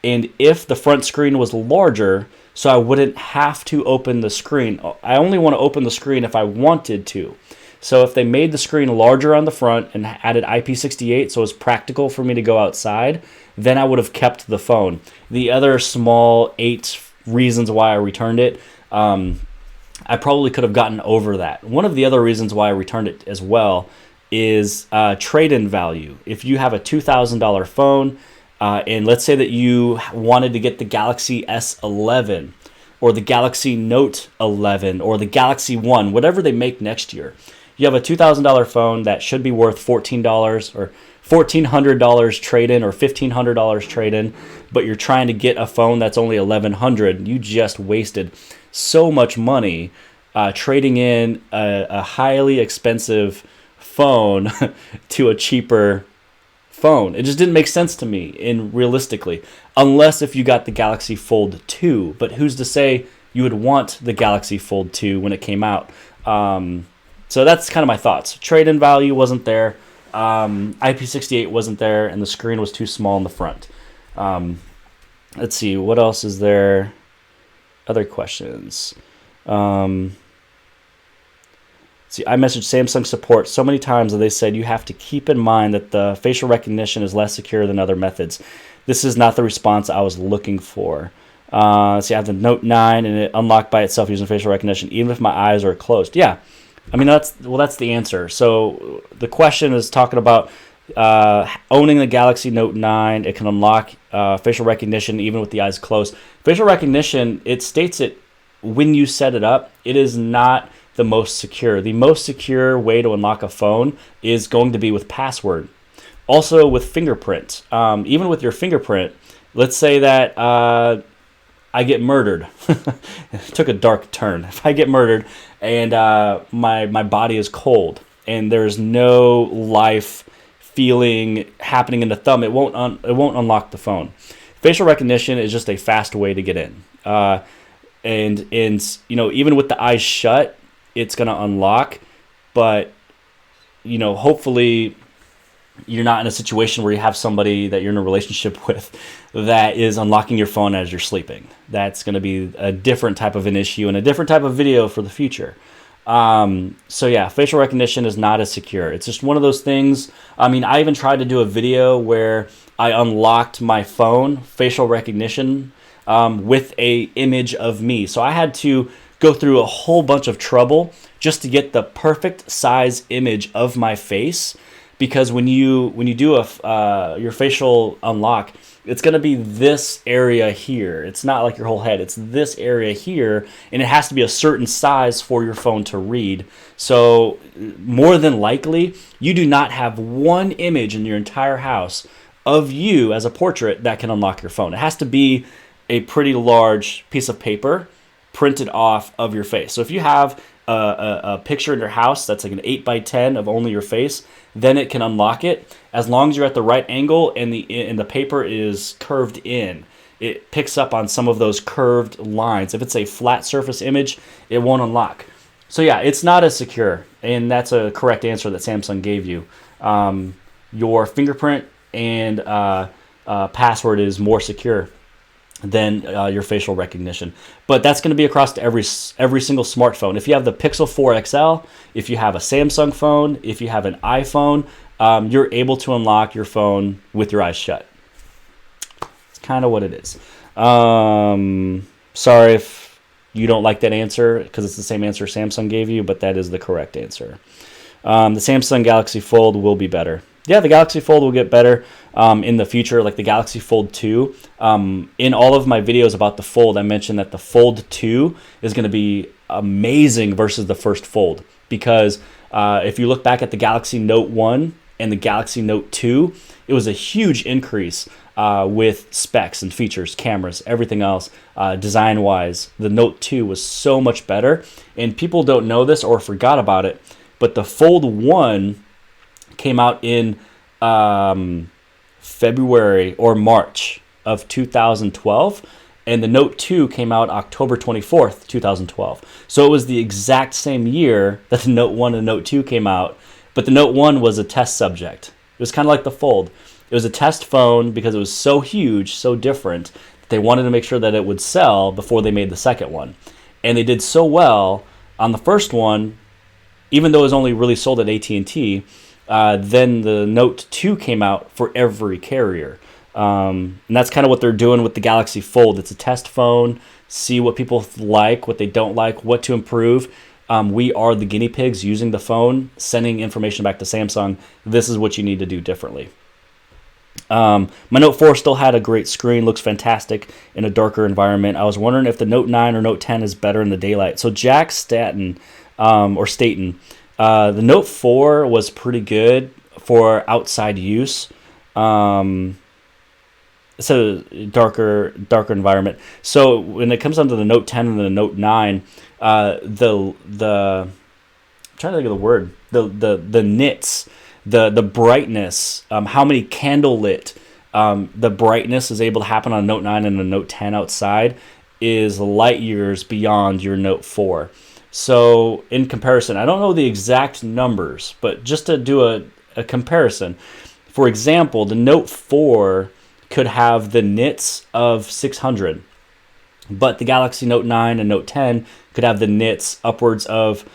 and if the front screen was larger, so I wouldn't have to open the screen. I only want to open the screen if I wanted to. So if they made the screen larger on the front and added IP68 so it's practical for me to go outside, then I would have kept the phone. The other small 8 reasons why I returned it, I probably could have gotten over that. One of the other reasons why I returned it as well is trade-in value. If you have a $2,000 phone, and let's say that you wanted to get the Galaxy S11 or the Galaxy Note 11 or the Galaxy One, whatever they make next year, you have a $2,000 phone that should be worth $14 or $1,400 trade-in or $1,500 trade-in, but you're trying to get a phone that's only $1,100. You just wasted so much money trading in a highly expensive phone to a cheaper phone. It just didn't make sense to me realistically, unless if you got the Galaxy Fold 2. But who's to say you would want the Galaxy Fold 2 when it came out? So that's kind of my thoughts. Trade-in value wasn't there. IP68 wasn't there, and the screen was too small in the front. Let's see, what else is there? Other questions. See, I messaged Samsung support so many times that they said you have to keep in mind that the facial recognition is less secure than other methods. This is not the response I was looking for. See, I have the Note 9 and it unlocked by itself using facial recognition, even if my eyes are closed. Yeah, I mean, that's the answer. So the question is talking about owning the Galaxy Note 9. It can unlock facial recognition even with the eyes closed. Facial recognition, it states it when you set it up. It is not the most secure. The most secure way to unlock a phone is going to be with password. Also with fingerprint. Even with your fingerprint, let's say that I get murdered. It took a dark turn. If I get murdered and my body is cold and there's no life feeling happening in the thumb, it won't unlock the phone. Facial recognition is just a fast way to get in. And even with the eyes shut, it's going to unlock, but hopefully you're not in a situation where you have somebody that you're in a relationship with that is unlocking your phone as you're sleeping. That's going to be a different type of an issue and a different type of video for the future. So yeah, facial recognition is not as secure. It's just one of those things. I mean, I even tried to do a video where I unlocked my phone facial recognition with a image of me. So I had to go through a whole bunch of trouble just to get the perfect size image of my face, because when you do your facial unlock, it's going to be this area here. It's not like your whole head. It's this area here, and it has to be a certain size for your phone to read. So more than likely, you do not have one image in your entire house of you as a portrait that can unlock your phone. It has to be a pretty large piece of paper printed off of your face. So if you have a picture in your house that's like an 8x10 of only your face, then it can unlock it. As long as you're at the right angle and the paper is curved in, it picks up on some of those curved lines. If it's a flat surface image, it won't unlock. So yeah, it's not as secure, and that's a correct answer that Samsung gave you. Your fingerprint and password is more secure. than your facial recognition. But that's going to be across to every single smartphone. If you have the Pixel 4 XL, if you have a Samsung phone, if you have an iPhone, you're able to unlock your phone with your eyes shut. It's kind of what it is. Sorry if you don't like that answer, because it's the same answer Samsung gave you, but that is the correct answer. The Samsung Galaxy Fold will be better. Yeah, the Galaxy Fold will get better in the future, like the Galaxy Fold 2. In all of my videos about the Fold, I mentioned that the Fold 2 is going to be amazing versus the first Fold. Because if you look back at the Galaxy Note 1 and the Galaxy Note 2, it was a huge increase with specs and features, cameras, everything else. Design-wise, the Note 2 was so much better. And people don't know this or forgot about it, but the Fold 1 came out in February or March of 2012, and the Note 2 came out October 24th, 2012. So it was the exact same year that the Note 1 and the Note 2 came out, but the Note 1 was a test subject. It was kind of like the Fold. It was a test phone because it was so huge, so different, that they wanted to make sure that it would sell before they made the second one. And they did so well on the first one, even though it was only really sold at AT&T, then the Note 2 came out for every carrier. And that's kind of what they're doing with the Galaxy Fold. It's a test phone, see what people like, what they don't like, what to improve. We are the guinea pigs using the phone, sending information back to Samsung. This is what you need to do differently. My Note 4 still had a great screen, looks fantastic in a darker environment. I was wondering if the Note 9 or Note 10 is better in the daylight. So Jack Staten, the Note 4 was pretty good for outside use. It's a darker environment. So when it comes down to the Note 10 and the Note 9, I'm trying to think of the word, the nits, the brightness, how many candle lit, the brightness is able to happen on a Note 9 and a Note 10 outside is light years beyond your Note 4. So in comparison, I don't know the exact numbers, but just to do a comparison, for example, the Note 4 could have the nits of 600, but the Galaxy Note 9 and Note 10 could have the nits upwards of,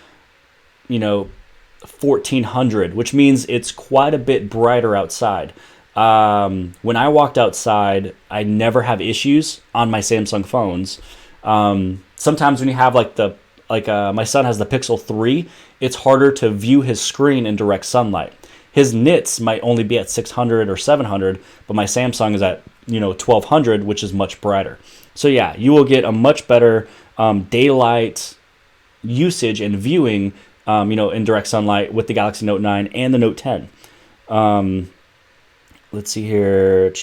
1400, which means it's quite a bit brighter outside. When I walked outside, I never have issues on my Samsung phones. Sometimes when you have my son has the Pixel 3, it's harder to view his screen in direct sunlight. His nits might only be at 600 or 700, but my Samsung is at 1200, which is much brighter. So yeah, you will get a much better daylight usage and viewing, in direct sunlight with the Galaxy Note 9 and the Note 10. Let's see here.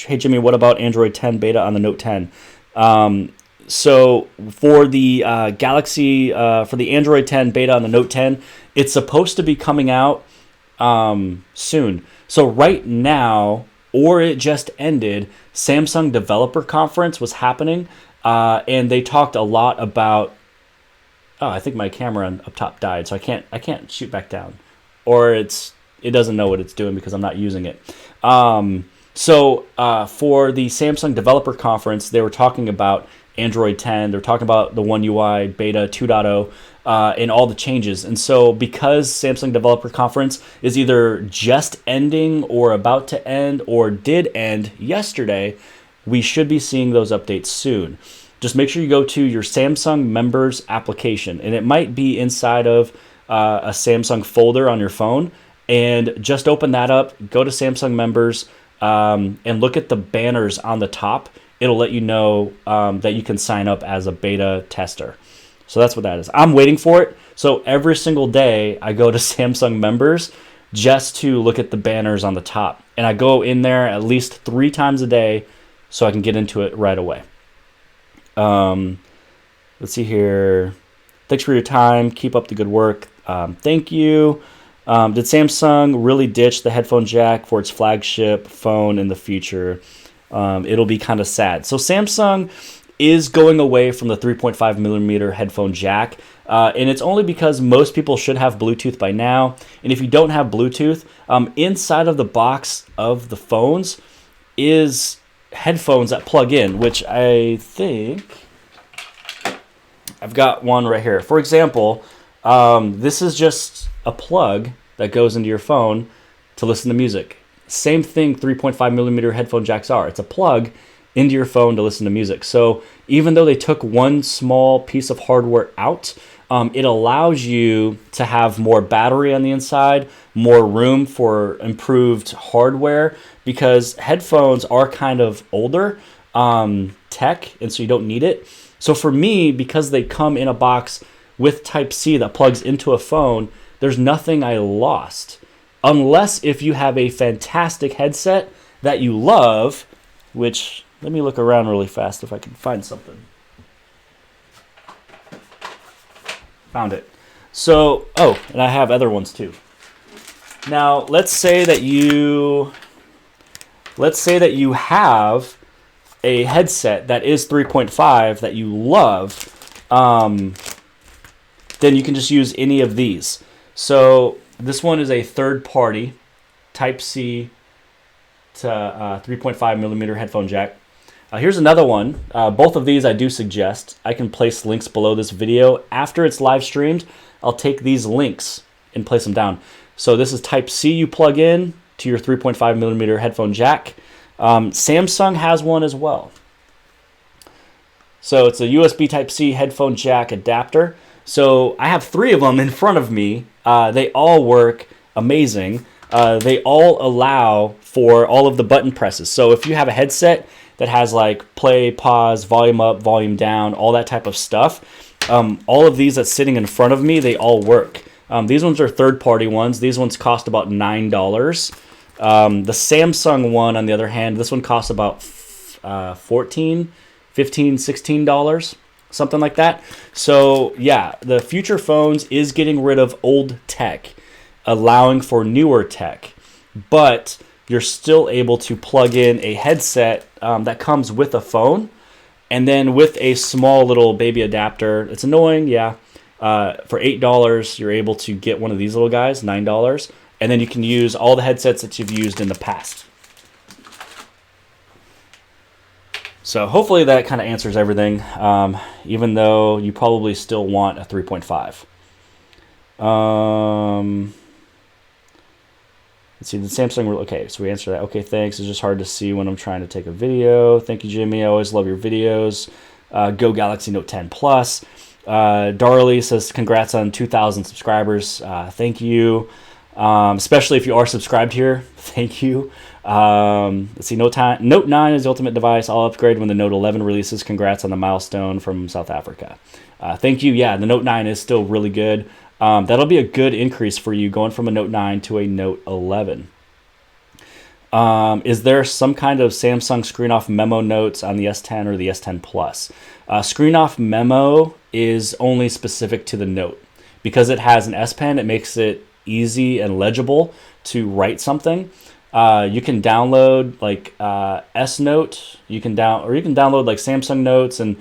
Hey Jimmy, what about Android 10 beta on the Note 10? So for the for the Android 10 beta on the Note 10, it's supposed to be coming out soon. So right now, or it just ended, Samsung Developer Conference was happening, and they talked a lot about. Oh, I think my camera up top died, so I can't shoot back down, or it doesn't know what it's doing because I'm not using it. So for the Samsung Developer Conference, they were talking about Android 10. They're talking about the One UI Beta 2.0 and all the changes. And so because Samsung Developer Conference is either just ending or about to end or did end yesterday, we should be seeing those updates soon. Just make sure you go to your Samsung Members application, and it might be inside of a Samsung folder on your phone. And just open that up, go to Samsung Members, and look at the banners on the top. It'll let you know that you can sign up as a beta tester. So that's what that is. I'm waiting for it. So every single day I go to Samsung Members just to look at the banners on the top. And I go in there at least 3 times a day so I can get into it right away. Let's see here. Thanks for your time. Keep up the good work. Thank you. Did Samsung really ditch the headphone jack for its flagship phone in the future? It'll be kind of sad. So Samsung is going away from the 3.5 millimeter headphone jack, and it's only because most people should have Bluetooth by now. And if you don't have Bluetooth, inside of the box of the phones is headphones that plug in, which I think I've got one right here. For example, this is just a plug that goes into your phone to listen to music. Same thing 3.5 millimeter headphone jacks are. It's a plug into your phone to listen to music. So even though they took one small piece of hardware out, it allows you to have more battery on the inside, more room for improved hardware, because headphones are kind of older tech, and so you don't need it. So for me, because they come in a box with Type-C that plugs into a phone, there's nothing I lost. Unless if you have a fantastic headset that you love, which, let me look around really fast if I can find something. Found it. So, oh, and I have other ones too. Now, let's say that you have a headset that is 3.5 that you love, then you can just use any of these. So this one is a third-party Type-C to 3.5 millimeter headphone jack. Here's another one. Both of these I do suggest. I can place links below this video. After it's live streamed, I'll take these links and place them down. So this is Type-C you plug in to your 3.5 millimeter headphone jack. Samsung has one as well. So it's a USB Type-C headphone jack adapter. So I have 3 of them in front of me. They all work amazing. They all allow for all of the button presses. So if you have a headset that has like play, pause, volume up, volume down, all that type of stuff, all of these that's sitting in front of me, they all work. These ones are third-party ones. These ones cost about $9. The Samsung one, on the other hand, this one costs about $14, $15, $16, something like that. So yeah, the future phones is getting rid of old tech, allowing for newer tech, but you're still able to plug in a headset that comes with a phone, and then with a small little baby adapter. It's annoying, yeah. For $8, you're able to get one of these little guys, $9, and then you can use all the headsets that you've used in the past. So hopefully that kind of answers everything, even though you probably still want a 3.5. Let's see, the Samsung, okay, so we answered that. Okay, thanks. It's just hard to see when I'm trying to take a video. Thank you, Jimmy. I always love your videos. Go Galaxy Note 10 Plus. Darley says, congrats on 2,000 subscribers. Thank you. Especially if you are subscribed here. Thank you. Let's see, Note 9 is the ultimate device. I'll upgrade when the Note 11 releases. Congrats on the milestone from South Africa. Thank you. Yeah, the Note 9 is still really good. That'll be a good increase for you going from a Note 9 to a Note 11. Is there some kind of Samsung screen-off memo notes on the S10 or the S10 Plus? Screen-off memo is only specific to the Note. Because it has an S Pen, it makes it easy and legible to write something. You can download like S Note. You can download like Samsung Notes and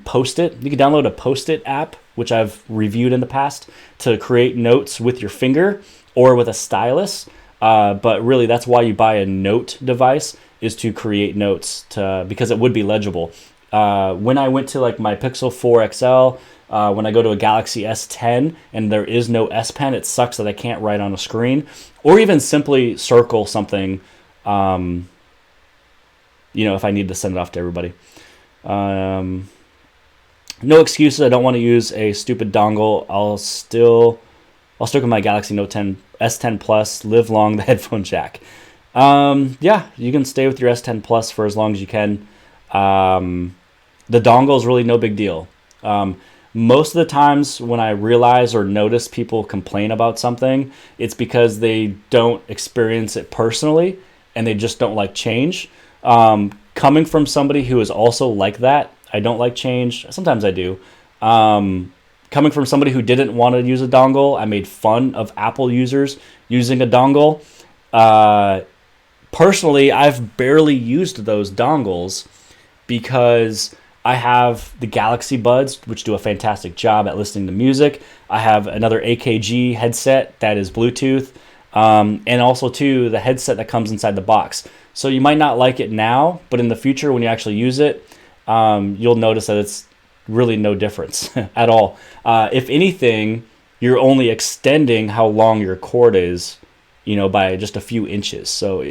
Post-it. You can download a Post-it app, which I've reviewed in the past, to create notes with your finger or with a stylus. But really, that's why you buy a Note device, is to create notes because it would be legible. When I went to like my Pixel 4 XL, when I go to a Galaxy S10 and there is no S Pen, it sucks that I can't write on a screen, or even simply circle something, if I need to send it off to everybody. No excuses. I don't want to use a stupid dongle. I'll stick with my Galaxy Note 10 S10 Plus. Live long the headphone jack. Yeah, you can stay with your S10 Plus for as long as you can. The dongle is really no big deal. Most of the times when I realize or notice people complain about something, it's because they don't experience it personally and they just don't like change. Coming from somebody who is also like that, I don't like change. Sometimes I do. Coming from somebody who didn't want to use a dongle, I made fun of Apple users using a dongle. Personally, I've barely used those dongles because I have the Galaxy Buds, which do a fantastic job at listening to music. I have another AKG headset that is Bluetooth. and also too the headset that comes inside the box. So you might not like it now, but in the future when you actually use it, you'll notice that it's really no difference at all. If anything, you're only extending how long your cord is, by just a few inches. So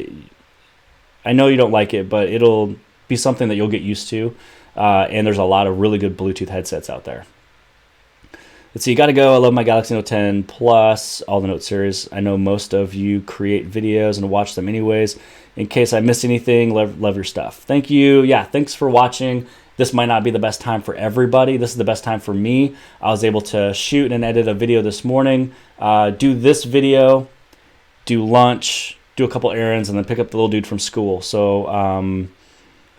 I know you don't like it, but it'll be something that you'll get used to. And there's a lot of really good Bluetooth headsets out there. Let's see, you got to go. I love my Galaxy Note 10 Plus, all the Note series. I know most of you create videos and watch them anyways. In case I missed anything, love your stuff. Thank you. Yeah, thanks for watching. This might not be the best time for everybody. This is the best time for me. I was able to shoot and edit a video this morning, do this video, do lunch, do a couple errands, and then pick up the little dude from school. So,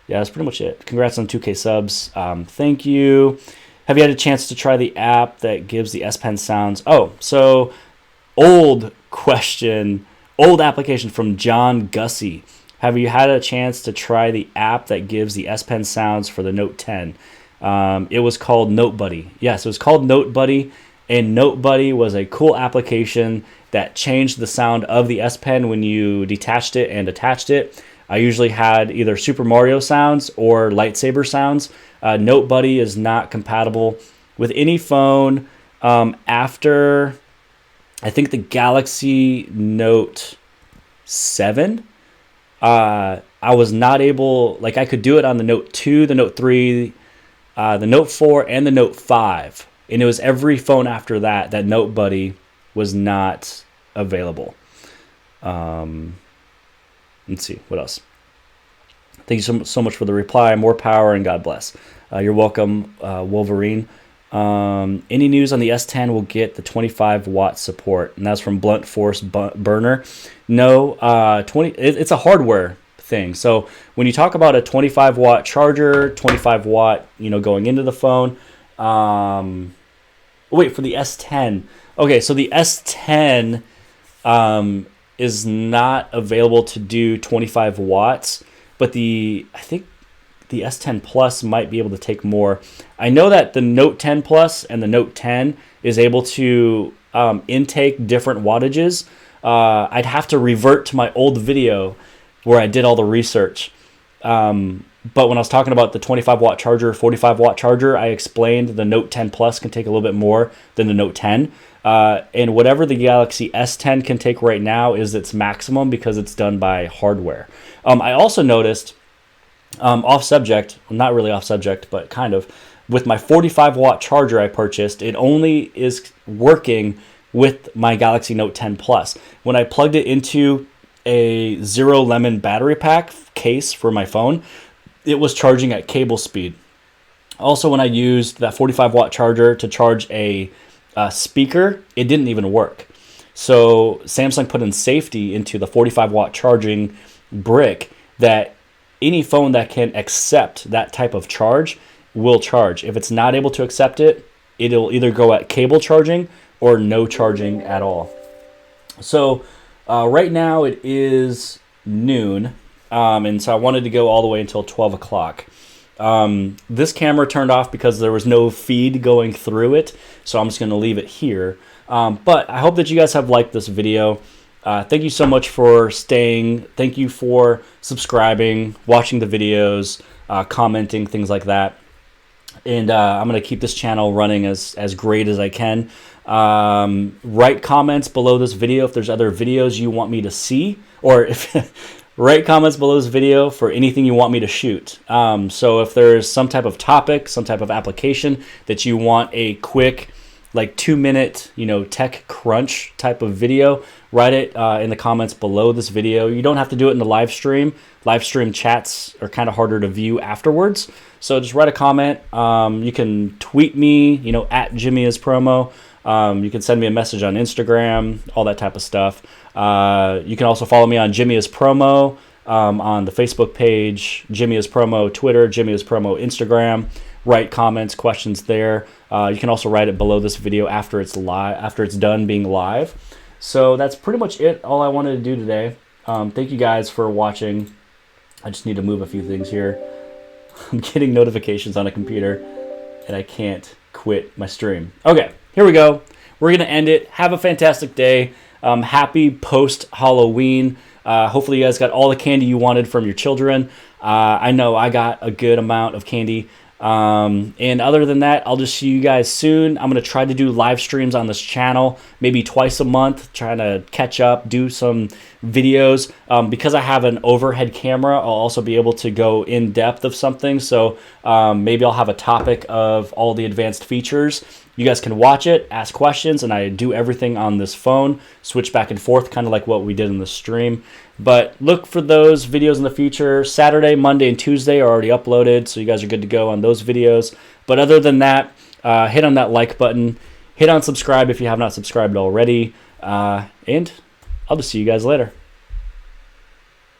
yeah, that's pretty much it. Congrats on 2K subs. Thank you. Have you had a chance to try the app that gives the S Pen sounds? Oh, so old question, old application from John Gussie. Have you had a chance to try the app that gives the S Pen sounds for the Note 10? It was called Note Buddy. Yes, it was called Note Buddy, and Note Buddy was a cool application that changed the sound of the S Pen when you detached it and attached it. I usually had either Super Mario sounds or lightsaber sounds. Note Buddy is not compatible with any phone after, I think, the Galaxy Note 7. I was not able, I could do it on the Note 2, the Note 3, the Note 4, and the Note 5. And it was every phone after that Note Buddy was not available. Let's see, what else? Thank you so much for the reply. More power and God bless. You're welcome, Wolverine. Any news on the S10 will get the 25 watt support, and that's from Blunt Force Burner. No, it's a hardware thing. So when you talk about a 25 watt charger, 25 watt, going into the phone. Wait, for the S10. Okay, so the S10 is not available to do 25 watts, but I think the S10 Plus might be able to take more. I know that the Note 10 Plus and the Note 10 is able to intake different wattages. I'd have to revert to my old video where I did all the research. But when I was talking about the 25 watt charger, 45 watt charger, I explained the Note 10 Plus can take a little bit more than the Note 10. And whatever the Galaxy S10 can take right now is its maximum because it's done by hardware. I also noticed, off subject, well, not really off subject, but kind of, with my 45 watt charger I purchased, it only is working with my Galaxy Note 10 Plus. When I plugged it into a Zero Lemon battery pack case for my phone, it was charging at cable speed. Also, when I used that 45 watt charger to charge a speaker, it didn't even work. So Samsung put in safety into the 45 watt charging brick that any phone that can accept that type of charge will charge. If it's not able to accept it, it'll either go at cable charging or no charging at all. So right now it is noon, and so I wanted to go all the way until 12 o'clock. This camera turned off because there was no feed going through it, so I'm just going to leave it here. But I hope that you guys have liked this video. Thank you so much for staying. Thank you for subscribing, watching the videos, commenting, things like that. And I'm going to keep this channel running as great as I can. Write comments below this video if there's other videos you want me to see, or if write comments below this video for anything you want me to shoot. So if there's some type of topic, some type of application that you want a quick, 2-minute, tech crunch type of video, write it in the comments below this video. You don't have to do it in the live stream. Live stream chats are kind of harder to view afterwards. So just write a comment. You can tweet me, at Jimmy is Promo. You can send me a message on Instagram, all that type of stuff. You can also follow me on Jimmy is Promo on the Facebook page, Jimmy is Promo Twitter, Jimmy is Promo Instagram. Write comments, questions there. You can also write it below this video after it's done being live. So that's pretty much it. All I wanted to do today. Thank you guys for watching. I just need to move a few things here. I'm getting notifications on a computer, and I can't quit my stream. Okay, here we go. We're going to end it. Have a fantastic day. Happy post-Halloween. Hopefully you guys got all the candy you wanted from your children. I know I got a good amount of candy. And other than that, I'll just see you guys soon. I'm going to try to do live streams on this channel, maybe twice a month, trying to catch up, do some videos. Because I have an overhead camera, I'll also be able to go in depth of something. So maybe I'll have a topic of all the advanced features. You guys can watch it, ask questions, and I do everything on this phone, switch back and forth, kind of like what we did in the stream. But look for those videos in the future. Saturday, Monday, and Tuesday are already uploaded, so you guys are good to go on those videos. But other than that, hit on that like button. Hit on subscribe if you have not subscribed already. And I'll just see you guys later.